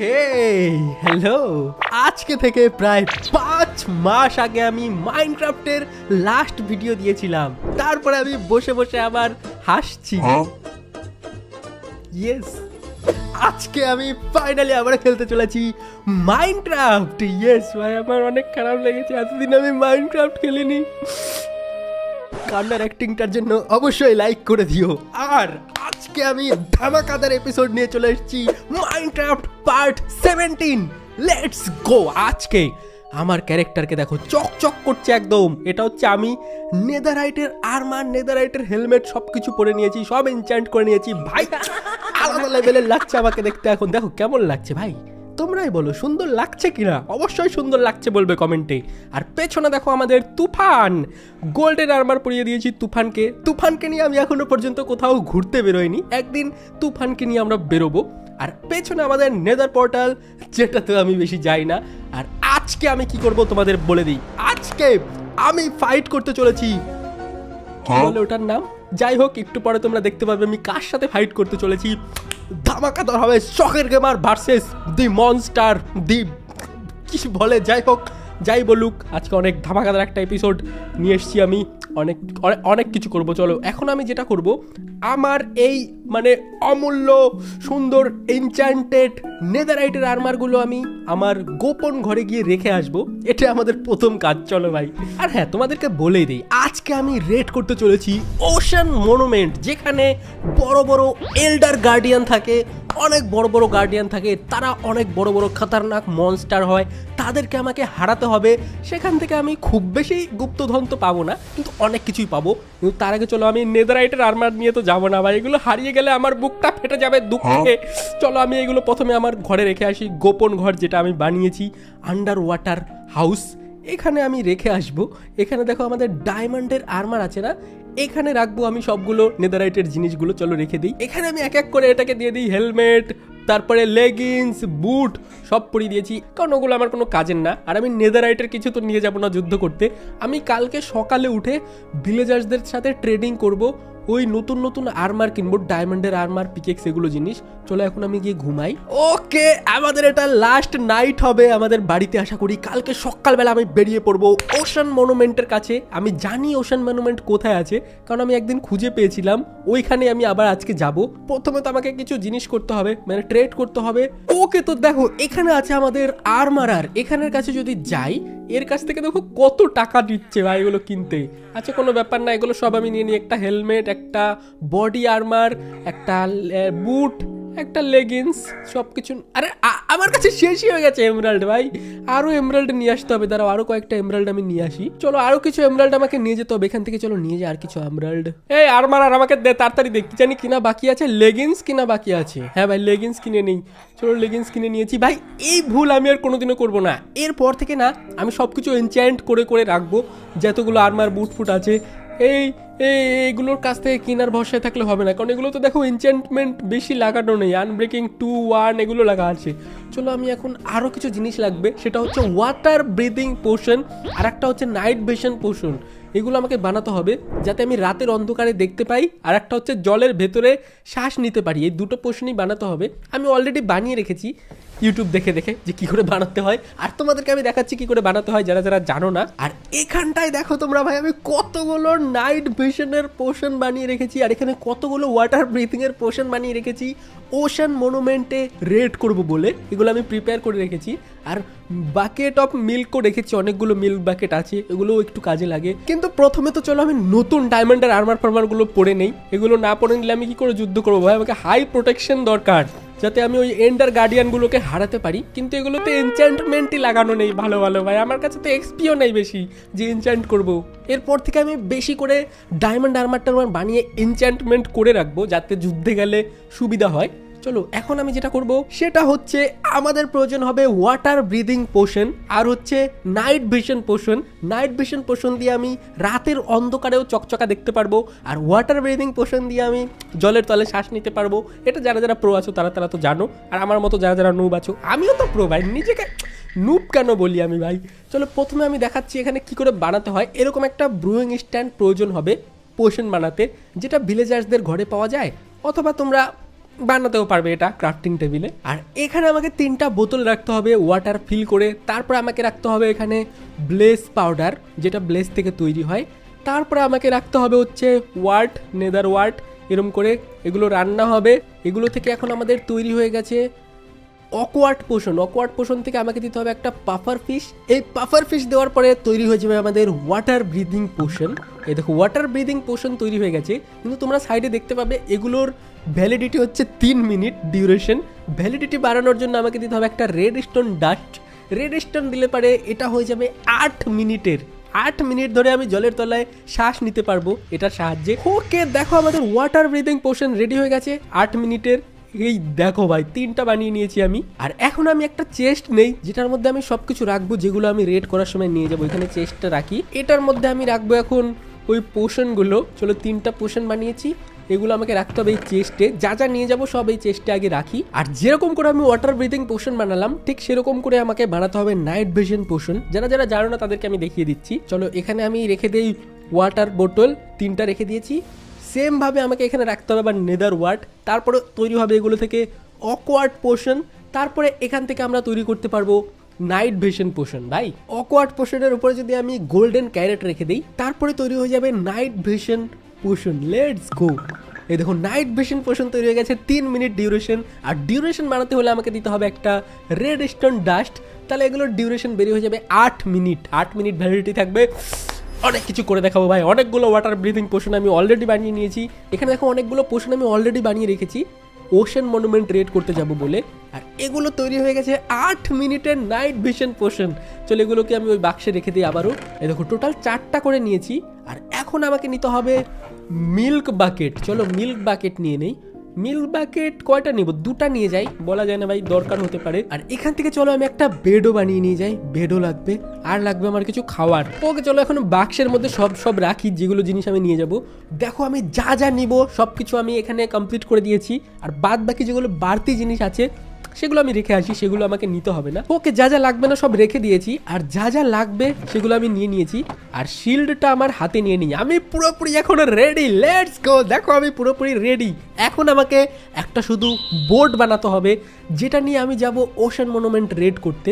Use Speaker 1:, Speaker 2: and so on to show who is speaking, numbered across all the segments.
Speaker 1: Hey hello, আজকে থেকে প্রায় 5 মাস আগে আমি মাইনক্রাফটের লাস্ট ভিডিও দিয়েছিলাম। তারপরে আমি বসে বসে আবার হাসছি। ইয়েস, আজকে আমি ফাইনালি আবার খেলতে চলেছি মাইনক্রাফট। ইয়েস ভাই, আমার অনেক খারাপ লেগেছে, এতদিন আমি মাইনক্রাফট খেলিনি। কান্নার অ্যাক্টিংটার জন্য অবশ্যই লাইক করে দিও। আর আজকে আমি ধামাকাদার এপিসোড নিয়ে চলে এসেছি, মাইনক্রাফট পার্ট 17। Let's go. আজকে আমার ক্যারেক্টারকে দেখো, চকচক করছে একদম। এটা হচ্ছে আমি নেদারাইটের আর্মার, নেদারাইটের হেলমেট সবকিছু পরে নিয়েছি, সব এনচ্যান্ট করে নিয়েছি ভাই। আলাদা লেভেলের লাগছে আমাকে দেখতে। এখন দেখো কেমন লাগছে ভাই, তোমরাই বলো সুন্দর লাগছে কিনা। অবশ্যই সুন্দর লাগছে বলবে কমেন্টে। আর পেছনে দেখো আমাদের তুফান, গোল্ডেন আর্মার পরিয়ে দিয়েছি তুফানকে। তুফানকে নিয়ে আমি এখনো পর্যন্ত কোথাও ঘুরতে বেরোইনি, একদিন তুফানকে নিয়ে আমরা বেরোবো। আর পেছনে আমাদের নেদার পোর্টাল, যেটাতে আমি বেশি যাই না। আর আজকে আমি কি করব তোমাদের বলে দিই। আজকে আমি ফাইট করতে চলেছি, কি বলে ওটার নাম, যাই হোক একটু পরে তোমরা দেখতে পাবে আমি কার সাথে ফাইট করতে চলেছি। ধামাকাদার হবে শখের গেমার ভার্সেস দি মনস্টার, দি কি বলে, যাই হোক যাই বলুক, আজকে অনেক ধামাকাদার একটা এপিসোড নিয়ে এসেছি আমি। অনেক অনেক কিছু করব। চলো এখন আমি যেটা করব, আমার এই মানে অমূল্য সুন্দর এনচ্যান্টেড নেদারাইটের আর্মারগুলো আমি আমার গোপন ঘরে গিয়ে রেখে আসবো। এটা আমাদের প্রথম কাজ। চলো ভাই। আর হ্যাঁ, তোমাদেরকে বলেই দিই, আজকে আমি রেড করতে চলেছি ওশান মনুমেন্ট, যেখানে বড় বড় এল্ডার গার্ডিয়ান থাকে, অনেক বড় বড় গার্ডিয়ান থাকে, তারা অনেক বড় বড় খতরনাক মনস্টার হয়, তাদেরকে আমাকে হারাতে হবে। সেখান থেকে আমি খুব বেশি গুপ্তধন তো পাবো না, কিন্তু অনেক কিছুই পাবো। কিন্তু তার আগে চলো, আমি নেদারাইটের আর্মার নিয়ে তো যাবো না ভাই, এগুলো হারিয়ে গেলে আমার বুকটা ফেটে যাবে দুঃখে। চলো আমি এগুলো প্রথমে আমার ঘরে রেখে আসি, গোপন ঘর যেটা আমি বানিয়েছি, আন্ডার ওয়াটার হাউস, এখানে আমি রেখে আসবো। এখানে দেখো আমাদের ডায়মন্ডের আর্মার আছে না, এখানে রাখবো আমি সবগুলো নেদারাইটের জিনিসগুলো। চলো রেখে দিই এখানে। আমি এক এক করে এটাকে দিয়ে দিই হেলমেট, তারপরে লেগিংস, বুট সব পরিয়ে দিয়েছি, কারণ ওগুলো আমার কোনো কাজের না। আর আমি নেদারাইটের কিছু তো নিয়ে যাবো না যুদ্ধ করতে। আমি কালকে সকালে উঠে ভিলেজার্সদের সাথে ট্রেডিং করব, ওই নতুন নতুন আর্মার কিনবো, ডায়মন্ডের আর্মার, পিকেক্স, এগুলো জিনিস। চলো এখন আমি গিয়ে ঘুমাই। ওকে, আমাদের এটা লাস্ট নাইট হবে আমাদের বাড়িতে। আশা করি কালকে সকালবেলা আমি বেরিয়ে পড়বো ওশান মনুমেন্টের কাছে। আমি জানি ওশান মনুমেন্ট কোথায় আছে, কারণ আমি একদিন খুঁজে পেয়েছিলাম। ওইখানে আমি আবার আজকে যাব। প্রথমে তো আমাকে কিছু জিনিস করতে হবে, মানে ট্রেড করতে হবে। ওকে, তো দেখো এখানে আছে আমাদের আর্মারার, এখানের কাছে যদি যাই, এর কাছ থেকে দেখো কত টাকা দিচ্ছে ভাই এগুলো কিনতে। আচ্ছা কোনো ব্যাপার না, এগুলো সব আমি নিয়ে নিই। একটা হেলমেট, একটা বডি আর্মার, একটা বুট, একটা লেগিংস, সব কিছু। আরে আমার কাছে শেষই হয়ে গেছে এমরাল্ড ভাই, আরও এমরাল্ড নিয়ে আসতে হবে। দাঁড়াও আরও কয়েকটা এমরাল্ড আমি নিয়ে আসি। চলো আরও কিছু এমরাল্ড আমাকে নিয়ে যেতে হবে এখান থেকে। চলো নিয়ে যাই আর কিছু এমরাল্ড। এই আর্মার আর আমাকে দে তাড়াতাড়ি, দেখ কি জানি কিনা বাকি আছে, লেগিংস কিনা বাকি আছে। হ্যাঁ ভাই, লেগিংস কিনে নেই। চলো লেগিংস কিনে নিয়েছি ভাই। এই ভুল আমি আর কোনোদিনও করবো না। এরপর থেকে না, আমি সব কিছু এনচ্যান্ট করে করে রাখবো, যতগুলো আর্মার বুট ফুট আছে। এইগুলোর কাছ থেকে কেনার ভরসায় থাকলে হবে না, কারণ এগুলো তো দেখো এনচ্যান্টমেন্ট বেশি লাগানো নেই, আনব্রেকিং 2, 1 এগুলো লাগা আছে। চলো আমি এখন আরও কিছু জিনিস লাগবে, সেটা হচ্ছে ওয়াটার ব্রিদিং পোশন, আর একটা হচ্ছে নাইট ভিশন পোশন। এগুলো আমাকে বানাতে হবে যাতে আমি রাতের অন্ধকারে দেখতে পাই, আর একটা হচ্ছে জলের ভেতরে শ্বাস নিতে পারি। এই দুটো পোশনই বানাতে হবে। আমি অলরেডি বানিয়ে রেখেছি ইউটিউব দেখে দেখে যে কী করে বানাতে হয়, আর তোমাদেরকে আমি দেখাচ্ছি কী করে বানাতে হয় যারা যারা জানো না। আর এখানটায় দেখো তোমরা ভাই, আমি কতগুলো নাইট ভিশনের পোশন বানিয়ে রেখেছি, আর এখানে কতগুলো ওয়াটার ব্রিথিংয়ের পোশন বানিয়ে রেখেছি ওশান মনুমেন্টে রেড করব বলে। এগুলো আমি প্রিপেয়ার করে রেখেছি। আর বাকেট অফ মিল্কও রেখেছি, অনেকগুলো মিল্ক বাকেট আছে, এগুলোও একটু কাজে লাগে। কিন্তু প্রথমে তো চলো আমি নতুন ডায়মন্ডের আর্মার ফার্মারগুলো পরে নেই। এগুলো না পরে নিলে আমি কি করে যুদ্ধ করবো ভাই, আমাকে হাই প্রোটেকশন দরকার, যাতে আমি ওই এন্ডার গার্ডিয়ানগুলোকে হারাতে পারি। কিন্তু এগুলোতে এনচ্যান্টমেন্টই লাগানো নেই ভালো ভালো ভাই, আমার কাছে তো এক্সপিও নেই বেশি যে এনচ্যান্ট করবো। এরপর থেকে আমি বেশি করে ডায়মন্ড আর্মার টার্মার বানিয়ে এনচ্যান্টমেন্ট করে রাখবো, যাতে যুদ্ধে গেলে সুবিধা হয়। চলো এখন আমি যেটা করব সেটা হচ্ছে, আমাদের প্রয়োজন হবে ওয়াটার ব্রিদিং পোশন, আর হচ্ছে night vision potion. Night vision potion দিয়ে আমি রাতের অন্ধকারেও চকচকা দেখতে পারবো, আর ওয়াটার ব্রিদিং পোশন দিয়ে আমি জলের তলে শ্বাস নিতে পারবো। এটা যারা যারা প্রো আছো তারা তারা তো জানো, আর আমার মতো যারা যারা নুব আছো, আমিও তো প্রো ভাই, নিজেকে নুব কেন বলি আমি ভাই। চলো প্রথমে আমি দেখাচ্ছি এখানে কি করে বানাতে হয়। এরকম একটা ব্রুইং স্ট্যান্ড প্রয়োজন হবে পোশন বানাতে, যেটা ভিলেজার্সদের ঘরে পাওয়া যায়, অথবা তোমরা বানাতেও পারবে এটা ক্রাফটিং টেবিলে। আর এখানে আমাকে 3টা বোতল রাখতে হবে ওয়াটার ফিল করে। তারপরে আমাকে রাখতে হবে এখানে ব্লেস পাউডার, যেটা ব্লেস থেকে তৈরি হয়। তারপরে আমাকে রাখতে হবে হচ্ছে ওয়ার্ট, নেদার ওয়ার্ট, এরম করে এগুলো রান্না হবে। এগুলো থেকে এখন আমাদের তৈরি হয়ে গেছে অকওয়ার্ড পোষণ। অকওয়ার্ড পোষণ থেকে আমাকে দিতে হবে একটা পাফার ফিশ। এই পাফার ফিশ দেওয়ার পরে তৈরি হয়ে যাবে আমাদের ওয়াটার ব্রিদিং পোষণ। এই দেখো ওয়াটার ব্রিদিং পোষণ তৈরি হয়ে গেছে। কিন্তু তোমরা সাইডে দেখতে পাবে এগুলোর ভ্যালিডিটি হচ্ছে 3 মিনিট ডিউরেশন। ভ্যালিডিটি বাড়ানোর জন্য আমাকে দিতে হবে একটা red stone dust. Red stone দিলে পারে এটা হয়ে যাবে 8 মিনিটের। 8 মিনিট ধরে আমি জলের তলায় শ্বাস নিতে পারবো এটার সাহায্যে। ওকে দেখো আমাদের ওয়াটার ব্রিদিং পোষণ রেডি হয়ে গেছে 8 মিনিটের। এই দেখো ভাই 3টা বানিয়ে নিয়েছি আমি। আর এখন আমি একটা চেস্ট নেই, যেটার মধ্যে আমি সবকিছু রাখবো যেগুলো আমি রেড করার সময় নিয়ে যাবো। এখানে চেস্টটা রাখি, এটার মধ্যে আমি রাখবো এখন ওই পোষণগুলো। চলো 3টা পোষণ বানিয়েছি, এগুলো আমাকে রাখতে হবে এই চেস্টে। যা যা নিয়ে যাবো সব এই চেস্টে আগে রাখি। আর যেরকম করে আমি ওয়াটার ব্রিদিং পোষণ বানালাম ঠিক সেরকম করে আমাকে বানাতে হবে নাইট ভিশন পোষণ। যারা যারা জানো না তাদেরকে আমি দেখিয়ে দিচ্ছি। চলো এখানে আমি রেখে দেই ওয়াটার বোতল 3টা রেখে দিয়েছি। সেম ভাবে আমাকে এখানে রাখতে হবে আবার নেদার ওয়ার্ড। তারপরে তৈরি হবে এগুলো থেকে অকওয়ার্ড পোষণ। তারপরে এখান থেকে আমরা তৈরি করতে পারবো নাইট ভিশন পোষণ। ভাই অকওয়ার্ড পোষণের উপরে যদি আমি গোল্ডেন ক্যারেট রেখে দিই তারপরে তৈরি হয়ে যাবে নাইট ভিশন পোষণ। Let's go. এই দেখো নাইট ভিশন পোষণ তৈরি হয়ে গেছে 3 মিনিট ডিউরেশন। আর ডিউরেশন বানাতে হলে আমাকে দিতে হবে একটা রেড স্টোন ডাস্ট। তাহলে এগুলোর ডিউরেশন বেরিয়ে হয়ে যাবে 8 মিনিট। 8 মিনিট ভ্যালিডিটি থাকবে। অনেক কিছু করে দেখাবো ভাই। অনেকগুলো ওয়াটার ব্রিদিং পোষণ আমি অলরেডি বানিয়ে নিয়েছি। এখানে দেখো অনেকগুলো পোষণ আমি অলরেডি বানিয়ে রেখেছি ওশেন মনুমেন্ট রেড করতে যাব বলে। আর এগুলো তৈরি হয়ে গেছে 8 মিনিটের নাইট ভিশন পোষণ। চলো এগুলোকে আমি ওই বাক্সে রেখে দিই আবারও। এই দেখো টোটাল 4টা করে নিয়েছি। আর এখন আমাকে নিতে হবে মিল্ক বাকেট। চলো মিল্ক বাকেট নিয়ে নেই। মিল্ক বাকেট কয়টা নিব? 2টা নিয়ে যাই, বলা যায় না ভাই, দরকার হতে পারে। আর এখান থেকে চলো আমি একটা বেডও বানিয়ে নিয়ে যাই। বেডও লাগবে, আর লাগবে আমার কিছু খাওয়ার। ওকে চলো এখন বাক্সের মধ্যে সব রাখি যেগুলো জিনিস আমি নিয়ে যাব। দেখো আমি যা যা নিব সব কিছু আমি এখানে কমপ্লিট করে দিয়েছি। আর বাদ বাকি যেগুলো বাড়তি জিনিস আছে সেগুলো আমি রেখে আসি, সেগুলো আমাকে নিতে হবে না। ওকে যা যা লাগবে না সব রেখে দিয়েছি। আর যা যা লাগবে সেগুলো আমি নিয়ে নিয়েছি। আর শিল্ডটা আমার হাতে নিয়ে নিই। আমি পুরোপুরি এখন রেডি। Let's go. দেখো আমি পুরোপুরি রেডি। এখন আমাকে একটা শুধু বোট বানাতে হবে যেটা নিয়ে আমি যাব ওশেন মনুমেন্ট রেড করতে।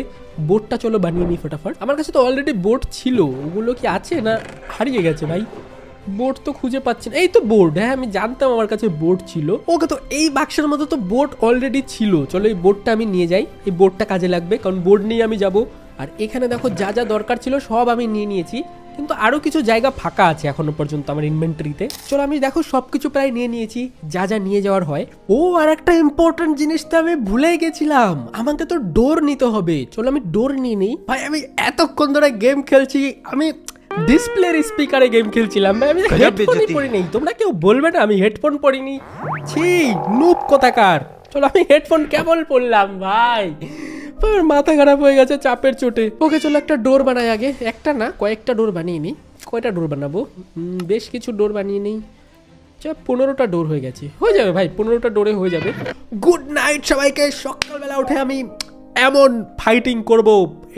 Speaker 1: বোটটা চলো বানিয়ে নিই ফটাফট। আমার কাছে তো অলরেডি বোট ছিল, ওগুলো কি আছে না হারিয়ে গেছে ভাই? বোর্ড তো খুঁজে পাচ্ছি না। এই তো বোর্ড, হ্যাঁ আমি জানতাম আমার কাছে বোর্ড ছিল। ওকে তো এই বাক্সের মধ্যে তো বোর্ড অলরেডি ছিল। চলো এই বোর্ডটা আমি নিয়ে যাই, এই বোর্ডটা কাজে লাগবে কারণ বোর্ড নিয়ে আমি যাব। আর এখানে দেখো যা যা দরকার ছিল সব আমি নিয়ে নিয়েছি, কিন্তু আরো কিছু জায়গা ফাঁকা আছে এখনো পর্যন্ত আমার ইনভেন্টরিতে। চলো আমি দেখো সবকিছু প্রায় নিয়ে নিয়েছি যা যা নিয়ে যাওয়ার হয়। ও আর একটা ইম্পর্টেন্ট জিনিস তো আমি ভুলেই গেছিলাম, আমাকে তো ডোর নিতে হবে। চলো আমি ডোর নিয়ে নিই। ভাই আমি এতক্ষণ ধরে গেম খেলছি, আমি ডিসপ্লের স্পিকারে গেম খেলছিলাম ভাই, আমি হেডফোনই পরি নেই। তোমরা কেউ বলবে না আমি হেডফোন পরিনি? ছি নুব কোথাকার। চলো আমি হেডফোন কেবল পরলাম ভাই, মাথা খারাপ হয়ে গেছে চাপের চোটে। ওকে চলো একটা ডোর বানাই আগে, একটা না কয়েকটা ডোর বানিয়ে নিই। কয়টা ডোর বানাবো? বেশ কিছু ডোর বানিয়ে নিই। 15টা ডোর হয়ে গেছে, হয়ে যাবে ভাই, 15টা ডোরে হয়ে যাবে। গুড নাইট সবাইকে। সকালবেলা উঠে আমি এমন ফাইটিং করব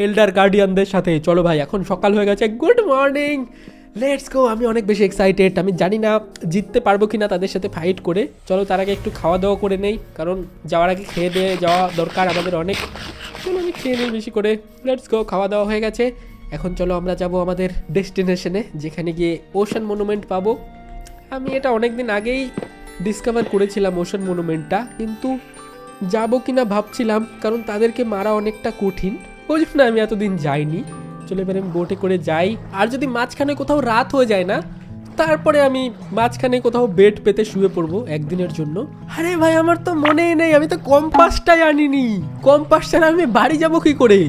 Speaker 1: এল্ডার গার্ডিয়ানদের সাথে। চলো ভাই এখন সকাল হয়ে গেছে। Good morning, let's go. আমি অনেক বেশি এক্সাইটেড। আমি জানি না জিততে পারবো কিনা তাদের সাথে ফাইট করে। চলো তার আগে একটু খাওয়া দাওয়া করে নেই, কারণ যাওয়ার আগে খেয়ে দিয়ে যাওয়া দরকার আমাদের অনেক। চলো আমি খেয়ে নিই বেশি করে। Let's go. খাওয়া দাওয়া হয়ে গেছে, এখন চলো আমরা যাব আমাদের ডেস্টিনেশনে, যেখানে গিয়ে ওশেন মনুমেন্ট পাবো। আমি এটা অনেকদিন আগেই ডিসকভার করেছিলাম ওশেন মনুমেন্টটা, কিন্তু যাবো কিনা ভাবছিলাম, কারণ তাদেরকে মারা অনেকটা কঠিন, ওই জন্য আমি এতদিন যাইনি। চলে এবার আমি বোটে করে যাই। আর যদি মাঝখানে কোথাও রাত হয়ে যায় না, তারপরে আমি মাঝখানে কোথাও বেড পেতে শুয়ে পড়বো একদিনের জন্য। আরে ভাই আমার তো মনেই নেই, আমি তো কম্পাসটাই আনিনি। কম্পাসটা আমি বাড়ি যাবো কি করে?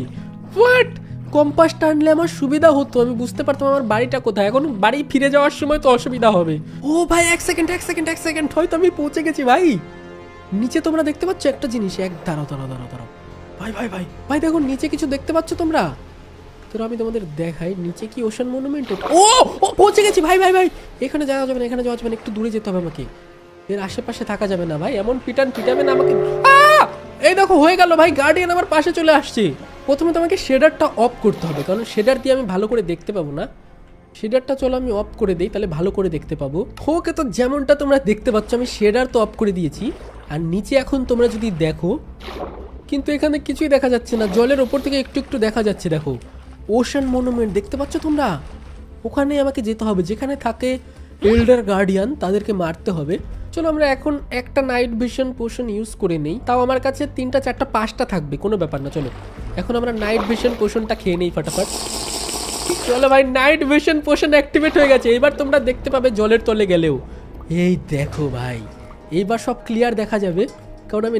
Speaker 1: হোয়াট? কম্পাসটা আনলে আমার সুবিধা হতো, আমি বুঝতে পারতাম আমার বাড়িটা কোথায়। এখন বাড়ি ফিরে যাওয়ার সময় তো অসুবিধা হবে। ও ভাই এক সেকেন্ড, হয়তো আমি পৌঁছে গেছি ভাই। নিচে তোমরা দেখতে পাচ্ছ একটা জিনিস? দাঁড়াও ভাই ভাই ভাই ভাই দেখো নিচে কিছু দেখতে পাচ্ছ তোমরা? তো আমি তোমাদের দেখাই নিচে কি ওশেন মনুমেন্ট। ও পৌঁছে গেছি ভাই ভাই ভাই। এখানে যাওয়া যাবে না, এখানে যাওয়া যাবে না, একটু দূরে যেতে হবে আমাকে। এর আশেপাশে থাকা যাবে না ভাই, এমন পিটাবে না আমাকে। এই দেখো হয়ে গেল ভাই, গার্ডিয়ান আমার পাশে চলে আসছে। প্রথমে তো আমাকে শেডারটা অফ করতে হবে, কারণ শেডার দিয়ে আমি ভালো করে দেখতে পাবো না। শেডারটা চলো আমি অফ করে দিই, তাহলে ভালো করে দেখতে পাবো। ওকে, তো যেমনটা তোমরা দেখতে পাচ্ছ আমি শেডার তো অফ করে দিয়েছি। আর নিচে এখন তোমরা যদি দেখো, কিন্তু এখানে কিছুই দেখা যাচ্ছে না, জলের ওপর থেকে একটু একটু দেখা যাচ্ছে। দেখো ওশান মনুমেন্ট দেখতে পাচ্ছ তোমরা, ওখানে আমাকে যেতে হবে, যেখানে থাকে এল্ডার গার্ডিয়ান তাদেরকে মারতে হবে। চলো আমরা এখন একটা নাইট ভিশন পোশন ইউজ করে নেই, তাও আমার কাছে 3টা 4টা 5টা থাকবে, কোনো ব্যাপার না। চলো এখন আমরা নাইট ভিশন পোশনটা খেয়ে নেই ফটাফট। চলো ভাই, নাইট ভিশন পোশন অ্যাক্টিভেট হয়ে গেছে। এবার তোমরা দেখতে পাবে জলের তলে গেলেও। এই দেখো ভাই, এইবার সব ক্লিয়ার দেখা যাবে, কারণ আমি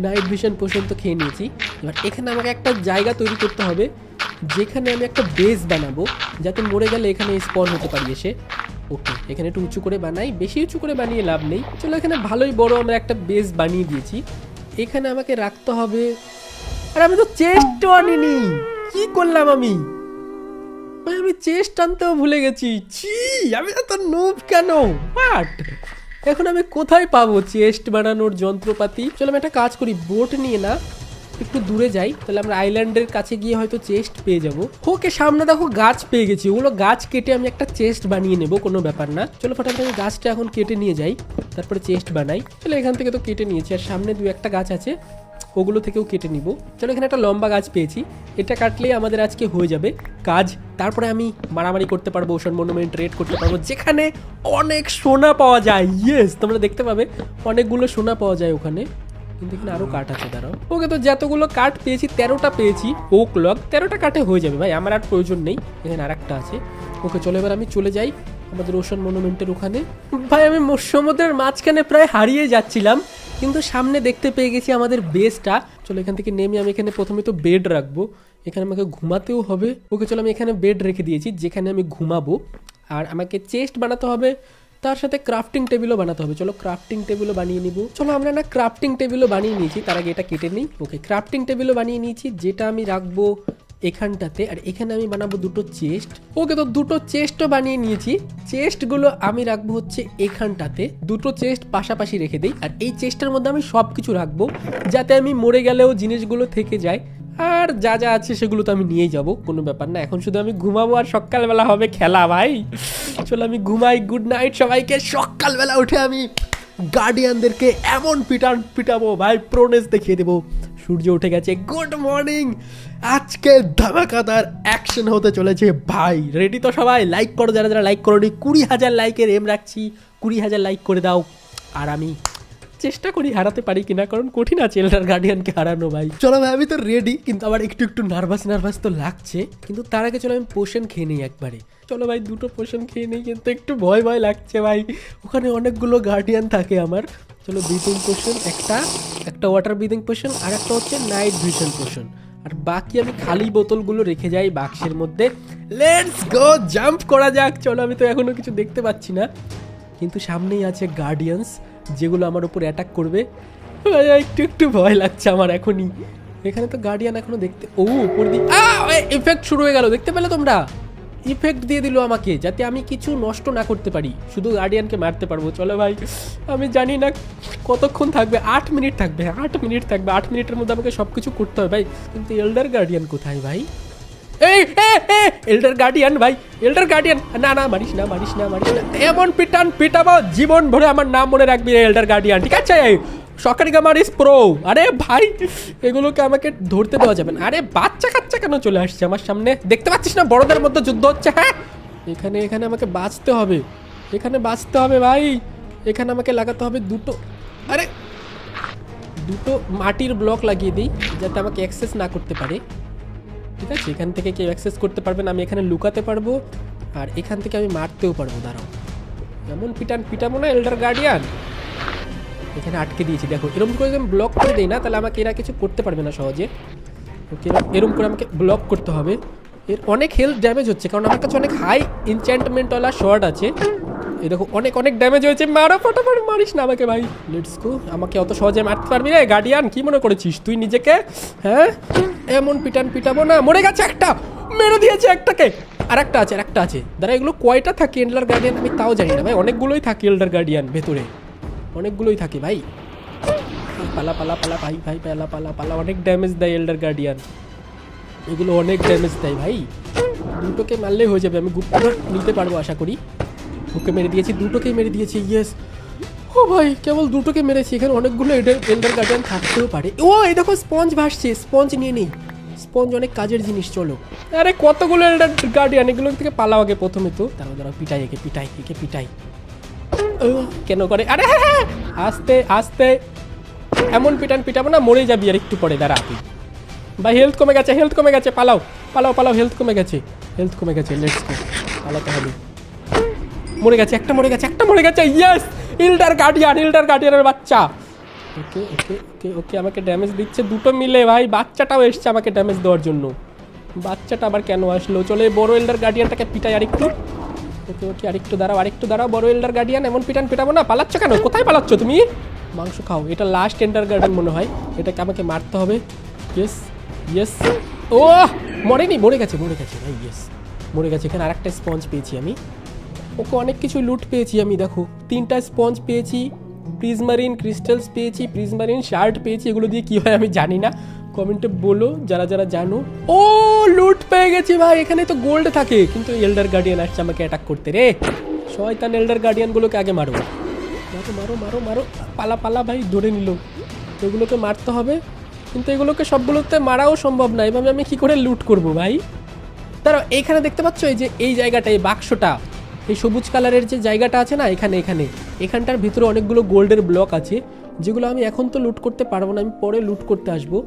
Speaker 1: নাইট ভিশন পোশন তো খেয়ে নিয়েছি। এবার এখানে আমাকে একটা জায়গা তৈরি করতে হবে, যেখানে আমি একটা বেস বানাবো, যাতে মরে গেলে এখানে স্পন হতে পারি এসে। ওকে, এখানে একটু উঁচু করে বানাই, বেশি উঁচু করে বানিয়ে লাভ নেই। চলো এখানে ভালোই বড় আমরা একটা বেস বানিয়ে দিয়েছি। এখানে আমাকে রাখতে হবে, আর আমি তো চেস্ট আনিনি, কি করলাম আমি? আমি চেস্ট আনতেও ভুলে গেছি। ছি, আমি এত নুব কেন? বাট এখন আমি কোথায় পাবো চেস্ট বানানোর যন্ত্রপাতি? চলো আমি একটা কাজ করি, বোট নিয়ে না একটু দূরে যাই, তাহলে আমরা আইল্যান্ডের কাছে গিয়ে হয়তো চেস্ট পেয়ে যাবো। ওকে, সামনে দেখো গাছ পেয়ে গেছি, ওগুলো গাছ কেটে আমি একটা চেস্ট বানিয়ে নেবো, কোনো ব্যাপার না। চলো ফটাফট আমি গাছটা এখন কেটে নিয়ে যাই, তারপরে চেস্ট বানাই। চলো এখান থেকে তো কেটে নিয়েছি, আর সামনে 2-1টা গাছ আছে, ওগুলো থেকেও কেটে নিব। চলো এখানে একটা লম্বা গাছ পেয়েছি, এটা কাটলেই আমাদের আজকে হয়ে যাবে কাজ। তারপরে আমি মারামারি করতে পারবো, ওশান মনুমেন্ট রেড করতে পারবো, যেখানে অনেক সোনা পাওয়া যায়। ইয়েস, তোমরা দেখতে পাবে অনেকগুলো সোনা পাওয়া যায় ওখানে। কিন্তু এখানে আরো কাঠ আছে, দাঁড়াও। ওকে, তো যতগুলো কাঠ পেয়েছি 13টা পেয়েছি, ওক লগ 13টা কাঠে হয়ে যাবে ভাই, আমার আর প্রয়োজন নেই। এখানে আর একটা আছে। ওকে চলো এবার আমি চলে যাই আমাদের ওশান মনুমেন্টের ওখানে। ভাই আমি সমুদ্রের মাঝখানে প্রায় হারিয়ে যাচ্ছিলাম, কিন্তু সামনে দেখতে পেয়ে গেছি আমাদের বেসটা। চলো এখান থেকে নেমে আমি এখানে প্রথমে তো বেড রাখবো, এখানে আমাকে ঘুমাতেও হবে। ওকে চলো আমি এখানে বেড রেখে দিয়েছি, যেখানে আমি ঘুমাবো। আর আমাকে চেস্ট বানাতে হবে, তার সাথে ক্রাফটিং টেবিলও বানাতে হবে। চলো ক্রাফটিং টেবিলও বানিয়ে নিব। চলো আমরা না ক্রাফটিং টেবিলও বানিয়ে নিয়েছি, তার আগে এটা কেটে নিই। ওকে, ক্রাফটিং টেবিলও বানিয়ে নিয়েছি, যেটা আমি রাখবো এখানটাতে, আর এখানে আমি বানাবো 2টো চেস্ট। ওকে, তো 2টো চেস্টও বানিয়ে নিয়েছি, চেস্টগুলো আমি রাখবো হচ্ছে এখানটাতে। 2টো চেস্ট পাশাপাশি রেখে দিই, আর এই চেস্টের মধ্যে আমি সব কিছু রাখবো, যাতে আমি মরে গেলেও জিনিসগুলো থেকে যায়। আর যা যা আছে সেগুলো তো আমি নিয়েই যাবো, কোনো ব্যাপার না। এখন শুধু আমি ঘুমাবো, আর সকালবেলা হবে খেলা ভাই। চলো আমি ঘুমাই, গুড নাইট সবাইকে। সকালবেলা উঠে আমি গার্ডিয়ানদেরকে এমন পিটাবো ভাই, প্রোনেস দেখিয়ে দেবো। সূর্য উঠে গেছে, গুড মর্নিং। আজকে ধামাকাদার অ্যাকশন হতে চলেছে ভাই। রেডি তো সবাই? লাইক করো যারা যারা লাইক করোনি। 20,000 লাইকের এম রাখছি, 20,000 লাইক করে দাও। আর আমি চেষ্টা করি হারাতে পারি কিনা, কারণ কঠিন আছে এল্ডার গার্ডিয়ানকে হারানো ভাই। চলো ভাই আমি তো রেডি, কিন্তু আবার একটু নার্ভাস তো লাগছে। কিন্তু তার আগে চলো আমি পোশন খেয়ে নিই একবারে। চলো ভাই 2টো পোশন খেয়ে নিই, কিন্তু একটু ভয় লাগছে ভাই, ওখানে অনেকগুলো গার্ডিয়ান থাকে আমার। চলো ব্রিদিং পোশন একটা ওয়াটার ব্রিদিং পোশন, আর একটা হচ্ছে নাইট ভিশন পোশন। আর বাকি আমি খালি বোতলগুলো রেখে যাই বাক্সের মধ্যে। লেটস গো, জাম্প করা যাক। চলো আমি তো এখনো কিছু দেখতে পাচ্ছি না, কিন্তু সামনেই আছে গার্ডিয়ান্স, যেগুলো আমার উপর অ্যাটাক করবে। একটু ভয় লাগছে আমার এখনই। এখানে তো গার্ডিয়ান এখনো দেখতে, উপর দিয়ে ইফেক্ট শুরু হয়ে গেল, দেখতে পেলে তোমরা? ইফেক্ট দিয়ে দিল আমাকে, যাতে আমি কিছু নষ্ট না করতে পারি, শুধু গার্ডিয়ানকে মারতে পারবো। চলো ভাই, আমি জানি না কতক্ষণ থাকবে, 8 মিনিট থাকবে। 8 মিনিটের মধ্যে আমাকে সব কিছু করতে হবে ভাই। কিন্তু এল্ডার গার্ডিয়ান কোথায় ভাই? এল্ডার গার্ডিয়ান ভাই, এল্ডার গার্ডিয়ান। না মারিস না। এমন পিটাবো জীবন ভরে আমার নাম মনে রাখবি, এল্ডার গার্ডিয়ান, ঠিক আছে? সরকারি গামার ইস প্রো। আরে ভাই, এগুলোকে আমাকে ধরতে দেওয়া যাবে না। আরে বাচ্চা কাচ্চা কেন চলে আসছে আমার সামনে? দেখতে পাচ্ছিস না বড়দের মধ্যে যুদ্ধ হচ্ছে? হ্যাঁ, এখানে আমাকে বাঁচতে হবে, ভাই। এখানে আমাকে লাগাতে হবে 2টো মাটির ব্লক লাগিয়ে দিই, যাতে আমাকে অ্যাক্সেস না করতে পারে। ঠিক আছে, এখান থেকে কেউ অ্যাক্সেস করতে পারবে না, আমি এখানে লুকাতে পারবো, আর এখান থেকে আমি মারতেও পারবো। দাঁড়াও, এমন পিটাবো না এল্ডার গার্ডিয়ান। এখানে আটকে দিয়েছি, দেখো এরকম করে আমি ব্লক করে দিই না, তাহলে আমাকে এরা কিছু করতে পারবে না সহজে। ওকে, এরকম করে আমাকে ব্লক করতে হবে। এর অনেক হেলথ ড্যামেজ হচ্ছে, কারণ আমার কাছে অনেক হাই এনচ্যান্টমেন্টওয়ালা শর্ট আছে। এই দেখো অনেক ড্যামেজ হয়েছে। মারো ফটাফট, মারিস না আমাকে ভাই। লেটস গো, আমাকে অত সহজে মারতে পারবি রে গার্ডিয়ান? কি মনে করেছিস তুই নিজেকে? হ্যাঁ, এমন পিটাবো না। মরে গেছে একটা, মেরে দিয়েছে একটাকে। আর একটা আছে। দাঁড়া, এগুলো কয়টা থাকে এল্ডার গার্ডিয়ান আমি তাও জানি না ভাই। অনেকগুলোই থাকে এল্ডার গার্ডিয়ান ভেতরে, অনেকগুলোই থাকে ভাই। পালা ভাই, পালা। অনেক ড্যামেজ দেয় এল্ডার গার্ডিয়ান, এগুলো অনেক ড্যামেজ দেয় ভাই। দুটোকে মারলেই হয়ে যাবে, আমি গুপ্তটা নিতে পারবো আশা করি। ওকে মেরে দিয়েছি, দুটোকেই মেরে দিয়েছি। ইয়েস, ও ভাই কেবল দুটোকে মেরেছি, এখানে অনেকগুলো এল্ডার গার্ডিয়ান থাকতেও পারে। ও এই দেখো স্পঞ্জ ভাসছে, স্পঞ্জ নিয়ে নেই, স্পঞ্জ অনেক কাজের জিনিস। চলো, আরে কতগুলো এল্ডার গার্ডিয়ান, এগুলো থেকে পালাও আগে প্রথমে তো। দাঁড়াও দাঁড়াও, পিটাই একে, পিটাই একে, পিটাই। কেন করে? আরে হ্যাঁ হ্যাঁ, আস্তে আস্তে, এমন পিটান পিটাবো না, মরে যাবি আর একটু পরে। দাঁড়া তুই ভাই, হেলথ কমে গেছে, হেলথ কমে গেছে, পালাও পালাও পালাও, হেলথ কমে গেছে, হেলথ কমে গেছে, লেটস গো, পালাতে হবে। মরে গেছে, একটা মরে গেছে, একটা মরে গেছে। ইয়েস, এল্ডার গার্ডিয়ান, এল্ডার গার্ডিয়ানের বাচ্চা। ওকে ওকে ওকে ওকে, আমাকে ড্যামেজ দিচ্ছে দুটো মিলে ভাই। বাচ্চাটাও এসছে আমাকে ড্যামেজ দেওয়ার জন্য। বাচ্চাটা আবার কেন আসলো? চলে বড় এল্ডার গার্ডিয়ানটাকে পিটাই আরেকটু। ওকে ওকে, আরেকটু দাঁড়াও, আরেকটু দাঁড়াও। বড় এল্ডার গার্ডিয়ান, এমন পিটান পিটাবো না। পালাচ্ছ কেন? কোথায় পালাচ্ছ তুমি? মাংস খাও। এটা লাস্ট এল্ডার গার্ডিয়ান মনে হয়, এটাকে আমাকে মারতে হবে। ইয়েস ইয়েস, ও মরেনি, মরে গেছে, মরে গেছে ভাই। ইয়েস, মরে গেছে। এখানে আরেকটা স্পঞ্জ পেয়েছি আমি। ওকে অনেক কিছু লুট পেয়েছি আমি, দেখো 3টা স্পঞ্জ পেয়েছি, প্রিজমারিন ক্রিস্টালস পেয়েছি, প্রিজমারিন শার্ট পেয়েছি। এগুলো দিয়ে কী হয় আমি জানি না, কমেন্টে বলো যারা যারা জানো। ও লুট পেয়ে গেছি ভাই, এখানে তো গোল্ড থাকে, কিন্তু এল্ডার গার্ডিয়ান আসছে আমাকে অ্যাটাক করতে রে। শয়তান এল্ডার গার্ডিয়ানগুলোকে আগে মারো, মারো মারো মারো মারো। পালা পালা ভাই, ধরে নিল। এগুলোকে মারতে হবে, কিন্তু এগুলোকে সবগুলোতে মারাও সম্ভব না। এভাবে আমি কী করে লুট করব ভাই? তারা এইখানে দেখতে পাচ্ছ, এই যে এই জায়গাটা, এই বাক্সটা, এই সবুজ কালারের যে জায়গাটা আছে না, এখানটার ভিতরে অনেকগুলো গোল্ডের ব্লক আছে, যেগুলো আমি এখন তো লুট করতে পারবো না, আমি পরে লুট করতে আসবো।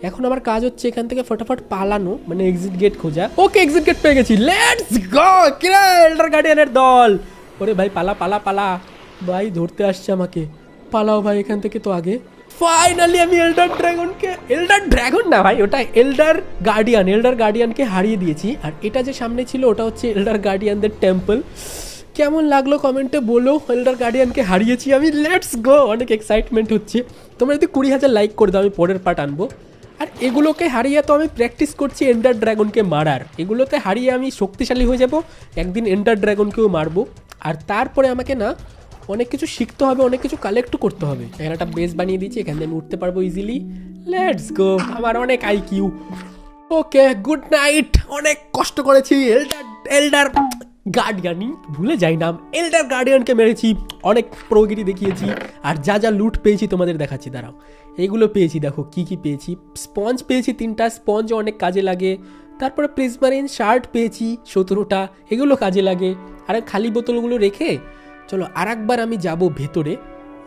Speaker 1: এখন আমার কাজ হচ্ছে এখান থেকে ফটাফট পালানো, মানে এক্সিট গেট খোঁজা। ওকে, এক্সিট গেট পেয়ে গেছি, লেটস গো। কিরে এল্ডার গার্ডিয়ানের দল, ওরে ভাই পালা পালা পালা ভাই, ধরতে আসছে আমাকে। পালাও ভাই এখান থেকে তো আগে। ফাইনালি আমি এল্ডার ড্রাগন না ভাই, ওটা এল্ডার গার্ডিয়ানকে হারিয়ে দিয়েছি। আর এটা যে সামনে ছিল ওটা হচ্ছে এল্ডার গার্ডিয়ানদের টেম্পল। কেমন লাগলো কমেন্টে বলো, এল্ডার গার্ডিয়ানকে হারিয়েছি আমি। লেটস গো, অনেক এক্সাইটমেন্ট হচ্ছে। তোমরা যদি 20,000 লাইক করে দাও, আমি পরের পার্ট আনবো। আর এগুলোকে হারিয়ে তো আমি প্র্যাকটিস করছি এন্ডার ড্রাগনকে মারার। এগুলোতে হারিয়ে আমি শক্তিশালী হয়ে যাব, একদিন এন্ডার ড্রাগনকেও মারবো। আর তারপরে আমাকে না অনেক কিছু শিখতে হবে, অনেক কিছু কালেক্টও করতে হবে। এখানে একটা বেস বানিয়ে দিচ্ছি, এখান থেকে আমি উঠতে পারবো ইজিলি। লেটস গো, আমার অনেক আইকিউ। ওকে, গুড নাইট। অনেক কষ্ট করেছি, এল্ডার গার্ডিয়ানই ভুলে যাই নাম, এল্ডার গার্ডিয়ানকে মেরেছি, অনেক প্রগতি দেখিয়েছি। আর যা যা লুট পেয়েছি তোমাদের দেখাচ্ছি, দাঁড়াও। এইগুলো পেয়েছি, দেখো কি কি পেয়েছি। স্পঞ্জ পেয়েছি 3টা, স্পঞ্জ অনেক কাজে লাগে। তারপরে প্রিজমারিন শার্ট পেয়েছি 17টা, এগুলো কাজে লাগে। আর খালি বোতলগুলো রেখে চলো আরেকবার আমি যাব ভেতরে।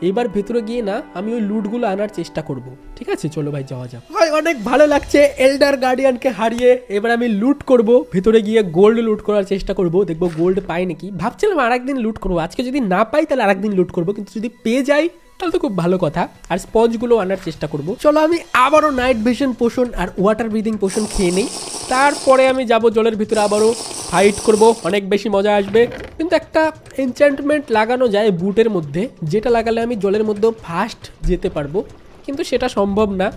Speaker 1: এবার ভেতরে গিয়ে না আমি ওই লুটগুলো আনার চেষ্টা করব, ঠিক আছে? চলো ভাই যাওয়া যাক। ভাই অনেক ভালো লাগছে এল্ডার গার্ডিয়ানকে হারিয়ে। এবার আমি লুট করব, ভেতরে গিয়ে গোল্ড লুট করার চেষ্টা করব, দেখবো গোল্ড পাই নাকি। ভাবছিলাম আরেকদিন লুট করবো, আজকে যদি না পাই তাহলে আরেকদিন লুট করবো, কিন্তু যদি পেয়ে যাই তাহলে তো খুব ভালো কথা। আর স্পঞ্জগুলো আনার চেষ্টা করব। চলো আমি আবারও নাইট ভিশন পোশন আর ওয়াটার ব্রিদিং পোশন খেয়ে নেই, তারপরে আমি যাব জলের ভিতরে, আবারও ফাইট করব, অনেক বেশি মজা আসবে। কিন্তু একটা এনচ্যান্টমেন্ট লাগানো যায় বুটের মধ্যে, যেটা লাগালে আমি জলের মধ্যে ফাস্ট যেতে পারবো, কিন্তু সেটা সম্ভব না,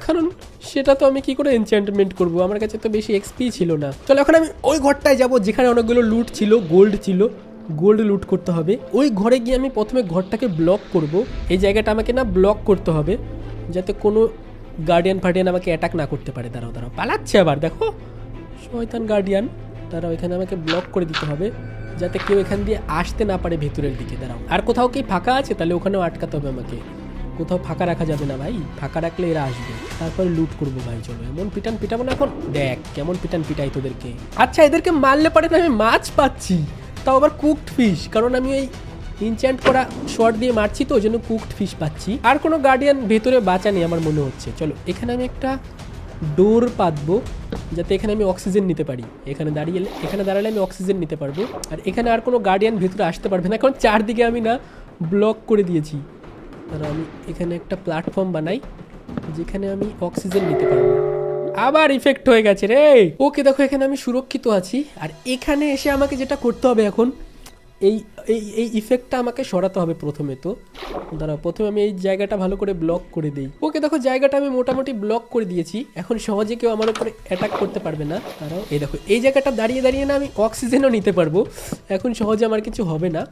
Speaker 1: কারণ সেটা তো আমি কি করে এনচ্যান্টমেন্ট করব, আমার কাছে তো বেশি এক্সপি ছিল না। চলো এখন আমি ওই ঘরটায় যাব যেখানে অনেকগুলো লুট ছিল, গোল্ড ছিল, গোল্ড লুট করতে হবে। ওই ঘরে গিয়ে আমি প্রথমে ঘরটাকে ব্লক করব। এই জায়গাটা আমাকে না ব্লক করতে হবে, যাতে কোনো গার্ডিয়ান ফার্ডিয়ান আমাকে অ্যাটাক না করতে পারে। দাঁড়াও দাঁড়াও, পালাচ্ছে আবার, দেখো শয়তান গার্ডিয়ান। দাঁড়াও, এখানে আমাকে ব্লক করে দিতে হবে, যাতে কেউ এখান দিয়ে আসতে না পারে ভেতরের দিকে। দাঁড়াও, আর কোথাও কি ফাঁকা আছে তাহলে ওখানেও আটকাতে হবে আমাকে। কোথাও ফাঁকা রাখা যাবে না ভাই, ফাঁকা রাখলে এরা আসবে, তারপরে লুট করবো ভাই। চলো এমন পিটান পিটাবো না এখন, দেখ কেমন পিটান পিটাই তোদেরকে। আচ্ছা, এদেরকে মারলে পারে না, আমি মাছ পাচ্ছি, তাও আবার কুকড ফিশ, কারণ আমি ওই ইনচ্যান্ট করা শর্ট দিয়ে মারছি তো, ওই জন্য কুকড ফিশ পাচ্ছি। আর কোনো গার্ডিয়ান ভেতরে বাঁচা নেই আমার মনে হচ্ছে। চলো এখানে আমি একটা ডোর পাতবো, যাতে এখানে আমি অক্সিজেন নিতে পারি। এখানে দাঁড়ালে আমি অক্সিজেন নিতে পারবো। আর এখানে আর কোনো গার্ডিয়ান ভেতরে আসতে পারবে না, কারণ চারদিকে আমি না ব্লক করে দিয়েছি। আর আমি এখানে একটা প্ল্যাটফর্ম বানাই, যেখানে আমি অক্সিজেন নিতে পারবো। আবার ইফেক্ট হয়ে গেছে রে। ওকে দেখো, এখানে আমি সুরক্ষিত আছি। আর এখানে এসে আমাকে যেটা করতে হবে এখন, এই এই ইফেক্টটা আমাকে সরাতে হবে প্রথমে। তো দাঁড়াও, প্রথমে আমি এই জায়গাটা ভালো করে ব্লক করে দিই। ওকে দেখো, জায়গাটা আমি মোটামুটি ব্লক করে দিয়েছি, এখন সহজে কেউ আমার উপরে অ্যাটাক করতে পারবে না। দাঁড়াও, এই দেখো এই জায়গাটা দাঁড়িয়ে দাঁড়িয়ে না আমি অক্সিজেনও নিতে পারবো, এখন সহজে আমার কিছু হবে না।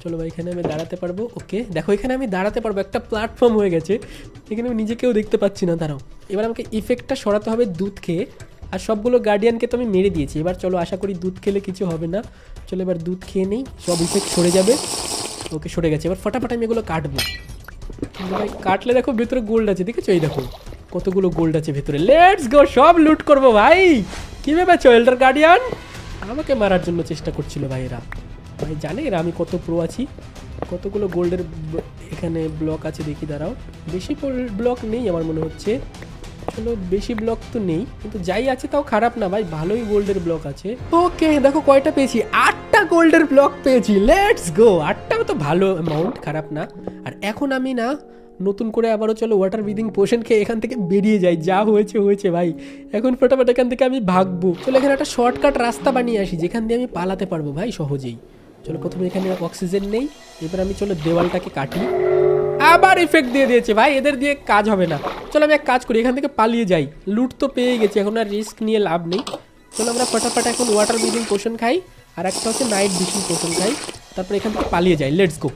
Speaker 1: চলো ভাই, এখানে আমি দাঁড়াতে পারবো। ওকে দেখো, এখানে আমি দাঁড়াতে পারবো, একটা প্ল্যাটফর্ম হয়ে গেছে, এখানে আমি নিজেকেও দেখতে পাচ্ছি না। দাঁড়াও, এবার আমাকে ইফেক্টটা সরাতে হবে দুধ খেয়ে। আর সবগুলো গার্ডিয়ানকে তো আমি মেরে দিয়েছি। এবার চলো, আশা করি দুধ খেলে কিছু হবে না। চলো এবার দুধ খেয়ে নেই, সব ইফেক্ট সরে যাবে। ওকে, সরে গেছে। এবার ফটাফট আমি এগুলো কাটবো। ভাই কাটলে দেখো ভেতরে গোল্ড আছে, দেখেছো? এই দেখো কতগুলো গোল্ড আছে ভেতরে। লেটস গো, সব লুট করবো ভাই। কি ভেবেছো এল্ডার গার্ডিয়ান? আমাকে মারার জন্য চেষ্টা করছিল ভাই এরা। ভাই জানে এরা আমি কত প্রো আছি। কতগুলো গোল্ডের এখানে ব্লক আছে দেখি, দাঁড়াও। বেশি ব্লক নেই আমার মনে হচ্ছে। চলো, বেশি ব্লক তো নেই, কিন্তু যাই আছে তাও খারাপ না ভাই, ভালোই গোল্ডের ব্লক আছে। ওকে, দেখো কয়টা পেয়েছি, 8টা গোল্ডের ব্লক পেয়েছি। লেটস গো, 8টাও তো ভালো অ্যামাউন্ট, খারাপ না। আর এখন আমি না নতুন করে আবারও চলো ওয়াটার ব্রিদিং পোশন খেয়ে এখান থেকে বেরিয়ে যাই। যা হয়েছে হয়েছে ভাই, এখন ফটাফট এখান থেকে আমি ভাগবো। চলো এখানে একটা শর্টকাট রাস্তা বানিয়ে আসি, যেখান দিয়ে আমি পালাতে পারবো ভাই সহজেই। চলো প্রথমে এখানে অক্সিজেন নেই, এবার আমি চলো দেওয়ালটাকে কাটি। আবার ইফেক্ট দিয়ে দিয়েছে ভাই, এদের দিয়ে কাজ হবে না। চলো আমি এক কাজ করি, এখান থেকে পালিয়ে যাই। লুট তো পেয়ে গেছি, এখন আর রিস্ক নিয়ে লাভ নেই। চলো আমরা ফটাফট এখন ওয়াটার ব্রিদিং পোশন খাই, আর একটা হচ্ছে নাইট ভিশন পোশন খাই, তারপর এখান থেকে পালিয়ে যাই। Let's go.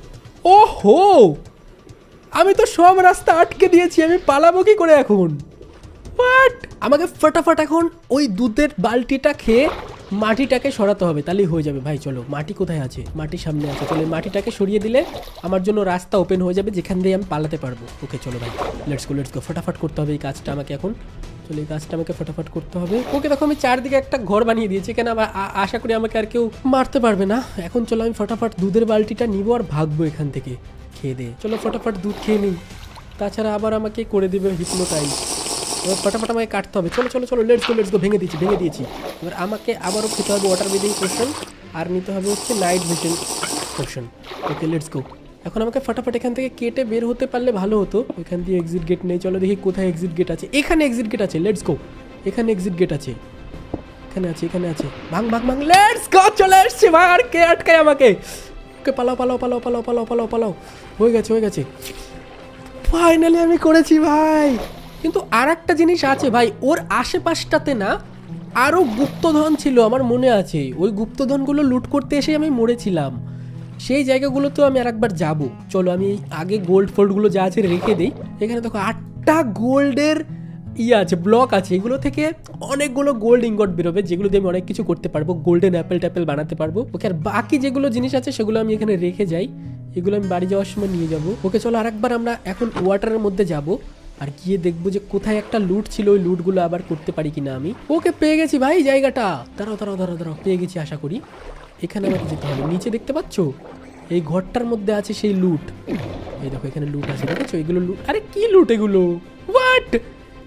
Speaker 1: ও হো, আমি তো সব রাস্তা আটকে দিয়েছি, আমি পালাবো কি করে এখন? বাট আমাকে ফটাফট এখন ওই দুধের বালতিটা খেয়ে মাটিটাকে সরাতে হবে, তাহলেই হয়ে যাবে ভাই। চলো, মাটি কোথায় আছে? মাটি সামনে আছে। চলো মাটিটাকে সরিয়ে দিলে আমার জন্য রাস্তা ওপেন হয়ে যাবে, যেখান দিয়ে আমি পালাতে পারবো। ওকে চলো ভাই, লেটস গো। ফটাফট করতে হবে এই কাজটা আমাকে এখন। চলো এই কাজটা আমাকে ফটাফট করতে হবে। ওকে দেখো আমি চারদিকে একটা ঘর বানিয়ে দিয়েছি, কেন আশা করি আমাকে আর কেউ মারতে পারবে না। এখন চলো আমি ফটাফট দুধের বালতিটা নিবো আর ভাগবো এখান থেকে খেয়ে দিয়ে। চলো ফটাফট দুধ খেয়ে নিই, তাছাড়া আবার আমাকে করে দেবে হিপনোটাইজ। এবার ফটাফট আমাকে কাটতে হবে। চলো চলো চলো, লেটস গো। ভেঙে দিয়েছি। এবার আমাকে আবারও খেতে হবে ওয়াটার ব্রিদিং পোশন, আর নিতে হবে হচ্ছে night vision potion. Okay let's go. এখন আমাকে ফটাফট এখান থেকে কেটে বের হতে পারলে ভালো হতো। এখান দিয়ে এক্সিট গেট নেই, চলো দেখি কোথায় এক্সিট গেট আছে। এখানে এক্সিট গেট আছে, লেটস গো। এখানে এক্সিট গেট আছে, এখানে আছে। ভাঙ, লেটস গো। চলে এসছি ভাই, আর কে আটকায় আমাকে? ওকে পালাও। হয়ে গেছে। ফাইনালি আমি করেছি ভাই। কিন্তু আর একটা জিনিস আছে ভাই, ওর আশেপাশটাতে না আরও গুপ্তধন ছিল, আমার মনে আছে। ওই গুপ্তধনগুলো লুট করতে এসে আমি মরেছিলাম। সেই জায়গাগুলোতেও আমি আরেকবার যাব। চলো আমি আগে গোল্ড ফোল্ডগুলো যা আছে রেখে দিই। এখানে দেখো 8টা গোল্ডের আছে, ব্লক আছে। এগুলো থেকে অনেকগুলো গোল্ড ইনগট বেরোবে, যেগুলো দিয়ে আমি অনেক কিছু করতে পারবো। গোল্ডেন অ্যাপেল ট্যাপেল বানাতে পারবো। ওকে, আর বাকি যেগুলো জিনিস আছে সেগুলো আমি এখানে রেখে যাই, এগুলো আমি বাড়ি যাওয়ার সময় নিয়ে যাব। ওকে চলো আরেকবার আমরা এখন ওয়াটারের মধ্যে যাব, আর গিয়ে দেখবো যে কোথায় একটা লুট ছিল, ওই লুটগুলো আবার করতে পারি কিনা আমি। ওকে পেয়ে গেছি ভাই জায়গাটা। দাঁড়াও, পেয়ে গেছি আশা করি। এখানে আমাকে যেতে হবে, নিচে দেখতে পাচ্ছ এই ঘরটার মধ্যে আছে সেই লুট। এই দেখো এখানে লুট আছে, দেখেছো? এগুলো লুট। আরে কি লুট এগুলো? হোয়াট?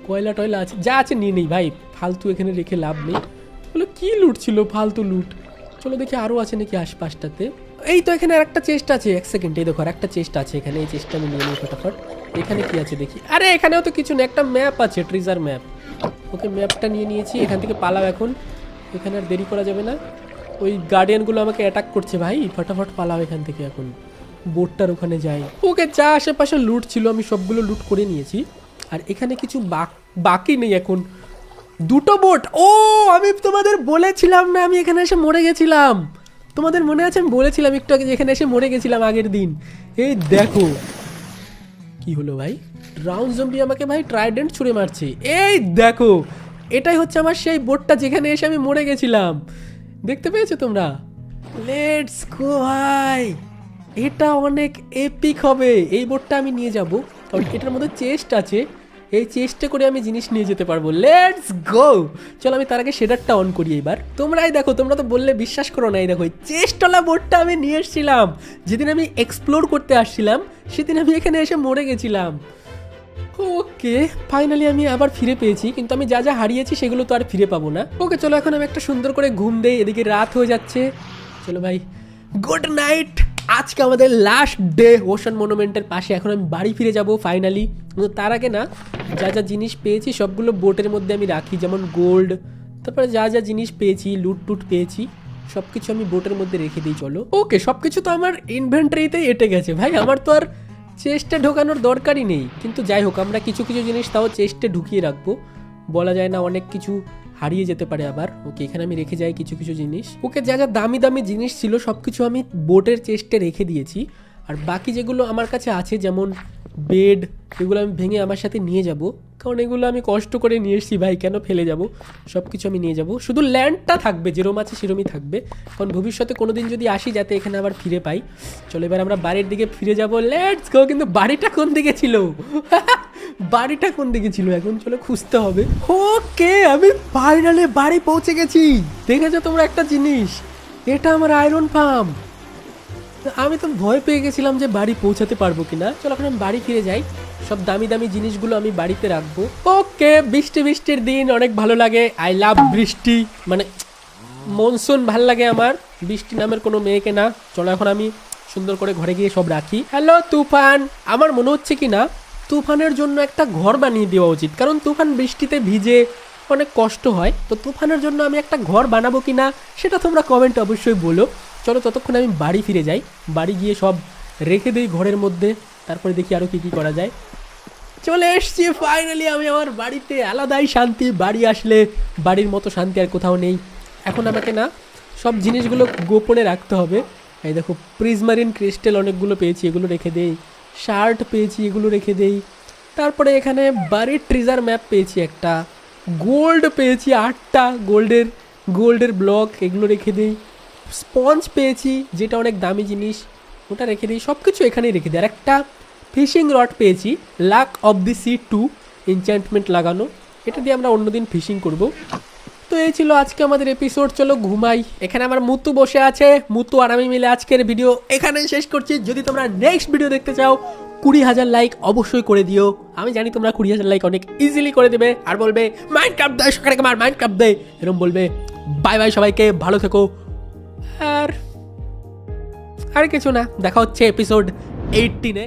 Speaker 1: কয়লা টয়লা আছে, যা আছে নিয়ে নেই ভাই, ফালতু এখানে রেখে লাভ নেই। বলো কি লুট ছিল, ফালতু লুট। চলো দেখি আরও আছে নাকি আশপাশটাতে। এই তো এখানে আরেকটা চেস্ট আছে, এক সেকেন্ড। এই দেখো আরেকটা চেস্ট আছে এখানে, এই চেস্টটা আমি নিয়ে নিই ফটাফট। এখানে কি আছে দেখি। আরে এখানেও তো কিছু না, একটা ম্যাপ আছে, ট্রেজার ম্যাপ। ওকে ম্যাপটা নিয়ে নিয়েছি, এখান থেকে পালাও এখন। এখানে আর দেরি করা যাবে না, ওই গার্ডিয়ানগুলো আমাকে অ্যাটাক করছে ভাই। ফটাফট পালাও এখান থেকে এখন, বোটটার ওখানে যাই। ওকে যা আশেপাশে লুট ছিল আমি সবগুলো লুট করে নিয়েছি, আর এখানে কিছু বাকি নেই এখন। 2টো বোট। ও আমি তোমাদের বলেছিলাম না আমি এখানে এসে মরে গেছিলাম? তোমাদের মনে আছে আমি বলেছিলাম একটু আগে এখানে এসে মরে গেছিলাম আগের দিন। এই দেখো কি হলো ভাই, রাউন্ড জম্বি আমাকে ভাই ট্রাইডেন্ট ছুঁড়ে মারছে। এই দেখো এটাই হচ্ছে আমার সেই বোটটা যেখানে এসে আমি মরে গেছিলাম, দেখতে পেয়েছো তোমরা? লেটস গো ভাই, এটা অনেক এপিক হবে। এই বোটটা আমি নিয়ে যাব, কারণ এটার মধ্যে চেস্ট আছে, এই চেষ্টা করে আমি জিনিস নিয়ে যেতে পারবো। Let's go. চলো আমি তার আগে শেডারটা অন করি এবার। তোমরাই দেখো, তোমরা তো বললে বিশ্বাস করো না, এই দেখো চেস্টওয়ালা বোটটা আমি নিয়ে এসেছিলাম যেদিন আমি এক্সপ্লোর করতে আসছিলাম, সেদিন আমি এখানে এসে মরে গেছিলাম। ওকে ফাইনালি আমি আবার ফিরে পেয়েছি, কিন্তু আমি যা যা হারিয়েছি সেগুলো তো আর ফিরে পাবো না। ওকে চলো এখন আমি একটা সুন্দর করে ঘুম দেই, এদিকে রাত হয়ে যাচ্ছে। চলো ভাই গুড নাইট। আজকে আমাদের লাস্ট ডে ওশান মনুমেন্টের পাশে। এখন আমি বাড়ি ফিরে যাব ফাইনালি, কিন্তু তার আগে না যা যা জিনিস পেয়েছি সবগুলো বোটের মধ্যে আমি রাখি, যেমন গোল্ড, তারপরে যা যা জিনিস পেয়েছি, লুট টুট পেয়েছি, সব কিছু আমি বোটের মধ্যে রেখে দিই। চলো ওকে, সব কিছু তো আমার ইনভেন্টরিতেই এঁটে গেছে ভাই, আমার তো আর চেস্টে ঢোকানোর দরকারই নেই। কিন্তু যাই হোক, আমরা কিছু কিছু জিনিস তাও চেস্টে ঢুকিয়ে রাখবো, বলা যায় না অনেক কিছু হারিয়ে যেতে পারে আবার। ওকে এখানে আমি রেখে যাই কিছু কিছু জিনিস। ওকে যা যা দামি দামি জিনিস ছিল সব কিছু আমি বোটের চেস্টে রেখে দিয়েছি, আর বাকি যেগুলো আমার কাছে আছে যেমন বেড, এগুলো আমি ভেঙে আমার সাথে নিয়ে যাব, কারণ এগুলো আমি কষ্ট করে নিয়ে এসেছি ভাই, কেন ফেলে যাব? সব কিছু আমি নিয়ে যাব, শুধু ল্যান্ডটা থাকবে, যেরম আছে সেরমই থাকবে, কারণ ভবিষ্যতে কোনো দিন যদি আসি যাতে এখানে আবার ফিরে পাই। চলো এবার আমরা বাড়ির দিকে ফিরে যাব, লেটস গো। কিন্তু বাড়িটা কোন দিকে ছিল? বাড়িটা কোন দিকে ছিল এখন? চলো খুঁজতে হবে। ওকে, আমি ফাইনালি বাড়ি পৌঁছে গেছি। দেখেছো তোমরা একটা জিনিস? এটা আমার আয়রন ফার্ম। আমি তো ভয় পেয়ে গেছিলাম যে বাড়ি পৌঁছাতে পারবো কিনা। চলো এখন আমি বাড়ি ফিরে যাই, সব দামি দামি জিনিসগুলো আমি বাড়িতে রাখবো। ওকে, বৃষ্টির দিন অনেক ভালো লাগে। আই লাভ বৃষ্টি, মানে মনসুন ভাল লাগে আমার, বৃষ্টি নামের কোনো মেয়েকে না। চলো এখন আমি সুন্দর করে ঘরে গিয়ে সব রাখি। হ্যালো তুফান, আমার মনে হচ্ছে কি না তুফানের জন্য একটা ঘর বানিয়ে দেওয়া উচিত, কারণ তুফান বৃষ্টিতে ভিজে অনেক কষ্ট হয়। তো তুফানের জন্য আমি একটা ঘর বানাবো কি না সেটা তোমরা কমেন্টে অবশ্যই বলো। চলো ততক্ষণ আমি বাড়ি ফিরে যাই, বাড়ি গিয়ে সব রেখে দিই ঘরের মধ্যে, তারপরে দেখি আরও কী কী করা যায়। চলে এসছি ফাইনালি আমি আমার বাড়িতে, আলাদাই শান্তি। বাড়ি আসলে বাড়ির মতো শান্তি আর কোথাও নেই। এখন আমাকে না সব জিনিসগুলো গোপনে রাখতে হবে। এই দেখো প্রিজমারিন ক্রিস্টাল অনেকগুলো পেয়েছি, এগুলো রেখে দেই। শার্ট পেয়েছি, এগুলো রেখে দেই। তারপরে এখানে বাড়ির ট্রেজার ম্যাপ পেয়েছি একটা, গোল্ড পেয়েছি 8টা গোল্ডের ব্লক, এগুলো রেখে দিই। স্পঞ্জ পেয়েছি যেটা অনেক দামি জিনিস, ওটা রেখে দিই। সব কিছু এখানেই রেখে দিই। আর একটা ফিশিং রড পেয়েছি, luck of the sea 2 enchantment লাগানো, এটা দিয়ে আমরা অন্যদিন ফিশিং করব। তো এই ছিল আজকে আমাদের এপিসোড। চলো ঘুমাই। এখানে আমার মুতু বসে আছে, মুতু আর আমি মিলে আজকের ভিডিও এখানেই শেষ করছি। যদি তোমরা নেক্সট ভিডিও দেখতে চাও 20,000 লাইক অবশ্যই করে দিও। আমি জানি তোমরা 20,000 লাইক অনেক ইজিলি করে দেবে, আর বলবে মাইনক্রাফট দেয় সকালে আমার মাইনক্রাফট দেয়, এরকম বলবে। বাই বাই সবাইকে, ভালো থেকো। আর কিছু না, দেখা হচ্ছে এপিসোড 18-এ।